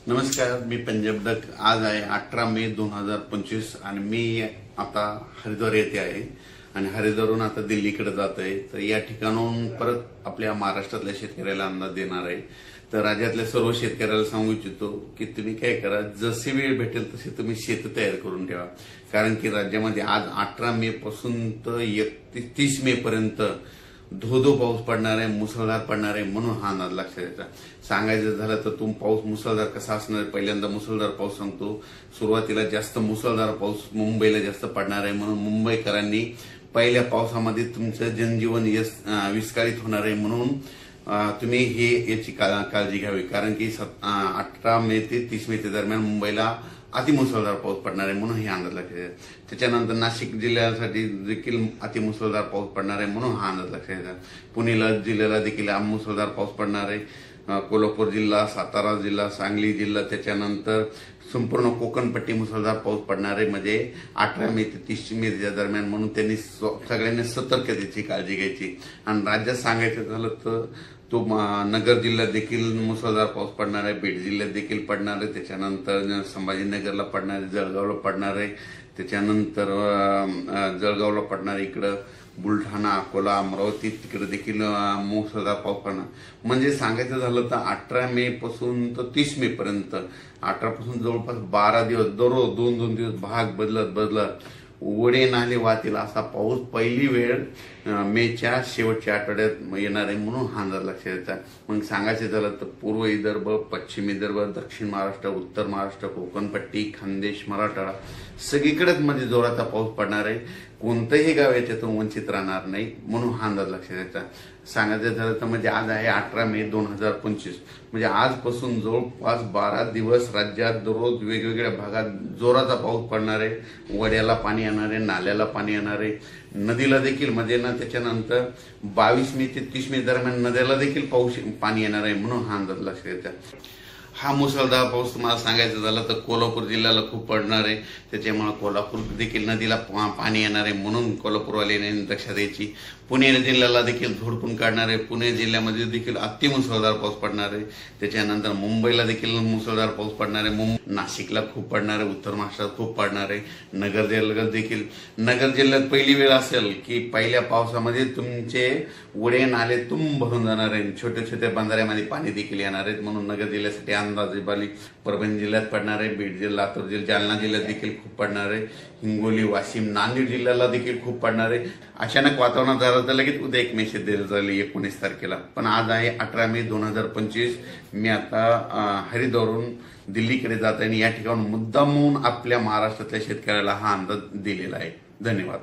नमस्कार, मी पंजाब डक। आज आहे 18 मे 2025 आणि मी आता हरिद्वार येथे आहे आणि हरिद्वारहून आता दिल्लीकडे जात आहे। तर या ठिकाणाहून परत आपल्या महाराष्ट्रातल्या शेतकऱ्याला अंदाज देणार आहे। तर राज्यातल्या सर्व शेतकऱ्याला सांगू इच्छितो की तुम्ही काय करा, जशी वेळ भेटेल तशी तुम्ही शेत तयार करून ठेवा, कारण की राज्यामध्ये आज 18 मे पासून तर 31 मे पर्यंत धो पाऊस पडणार आहे, मुसळधार पडणार आहे। म्हणून हा अंदाज लक्षात घ्यायचा। सांगायचं झालं तर पाऊस मुसळधार कसा असणार आहे, पहिल्यांदा मुसळधार पाऊस सांगतो। सुरुवातीला जास्त मुसळधार पाऊस मुंबईला जास्त पडणार आहे, म्हणून मुंबईकरांनी पहिल्या पावसामध्ये तुमचं जनजीवन विस्कळीत होणार आहे। म्हणून तुम्ही याची काळजी घ्यावी, कारण की 18 मे ते 30 मे दरम्यान मुंबईला अतिमुसळधार पाऊस पडणार आहे, म्हणून हे अंदाज लक्षात घ्या। त्याच्यानंतर नाशिक जिल्ह्यासाठी देखील अतिमुसळधार पाऊस पडणार आहे, म्हणून हा अंदाज लक्षात घ्या। पुणे जिल्ह्याला देखील मुसळधार पाऊस पडणार आहे। कोल्हापूर जिल्हा, सातारा जिल्हा, सांगली जिल्हा, त्याच्यानंतर संपूर्ण कोकणपट्टी मुसळधार पाऊस पडणार आहे, म्हणजे 18 मे ते 30 मे दरम्यान। म्हणून त्यांनी सगळ्यांनी सतर्कतेची काळजी घ्यायची। आणि राज्यात सांगायचं झालं तर नगर जिल्ह्यात देखील मुसळधार पाऊस पडणार आहे, बीड जिल्ह्यात देखील पडणार आहे, त्याच्यानंतर संभाजीनगरला पडणार आहे, जळगावला पडणार आहे, त्याच्यानंतर जळगावला पडणार आहे, इकडं बुलढाणा, अकोला, अमरावती तिकडे देखील मुसळधार पाऊस पडणार। म्हणजे सांगायचं झालं तर 18 मे पासून तर 30 मे पर्यंत, 18 पासून जवळपास 12 दिवस दररोज 2-2 दिवस भाग बदलत ओढे नाले वाहतील असा पाऊस पहिली वेळ मेच्या शेवटच्या आठवड्यात येणार आहे, म्हणून हा अंदाज लक्षात घ्यायचा। मग सांगायचं झालं तर पूर्व विदर्भ, पश्चिम विदर्भ, दक्षिण महाराष्ट्र, उत्तर महाराष्ट्र, कोकणपट्टी, खानदेश, मराठवाडा सगळीकडेच मध्ये जोराचा पाऊस पडणार आहे। कोणतंही गाव याच्यातून वंचित राहणार नाही, म्हणून हा अंदाज लक्षात घ्यायचा। सांगायचं झालं तर म्हणजे आज आहे 18 मे 2025, म्हणजे आजपासून जवळपास 12 दिवस राज्यात दररोज वेगवेगळ्या भागात जोराचा पाऊस पडणार आहे। वड्याला पाणी येणार आहे, नाल्याला पाणी येणार आहे, नदीला देखील मध्ये ना। त्याच्यानंतर 22 मे ते 30 मे दरम्यान नद्याला देखील पाणी येणार आहे, म्हणून हा अंदाज लक्षात घ्यायचा। हा मुसळधार पाऊस तुम्हाला सांगायचं झालं तर कोल्हापूर जिल्ह्याला खूप पडणार आहे, त्याच्यामुळे कोल्हापूर देखील नदीला पाणी येणार आहे, म्हणून कोल्हापूरवाल्यांनी लक्षात द्यायची। पुणे जिल्ह्याला देखील झोडपून काढणार आहे, पुणे जिल्ह्यामध्ये देखील अतिमुसळधार पाऊस पडणार आहे। त्याच्यानंतर मुंबईला देखील मुसळधार पाऊस पडणार आहे, नाशिकला खूप पडणार आहे, उत्तर महाराष्ट्रात खूप पडणार आहे, नगर जिल्ह्यात देखील। नगर जिल्ह्यात पहिली वेळ असेल की पहिल्या पावसामध्ये तुमचे ओढे नाले तुंब भरून जाणार आहे, छोट्या छोट्या बंधाऱ्यामध्ये पाणी देखील येणार आहे, म्हणून नगर जिल्ह्यासाठी अंदाजे बाली परभणी जिल्ह्यात पडणार आहे, बीड जिल्हा, लातूर जिल्हा, जालना जिल्ह्यात देखील खूप पडणार आहे, हिंगोली, वाशिम, नांदेड जिल्ह्याला देखील खूप पडणार आहे। अचानक वातावरणात झालं तर लगेच उद्या एक मेसेज दिला जाईल 19 तारखेला, पण आज आहे 18 मे 2025। मी आता हरिद्वारहून दिल्लीकडे जात आहे आणि या ठिकाणी मुद्दामून आपल्या महाराष्ट्रातल्या शेतकऱ्याला हा अंदाज दिलेला आहे। धन्यवाद।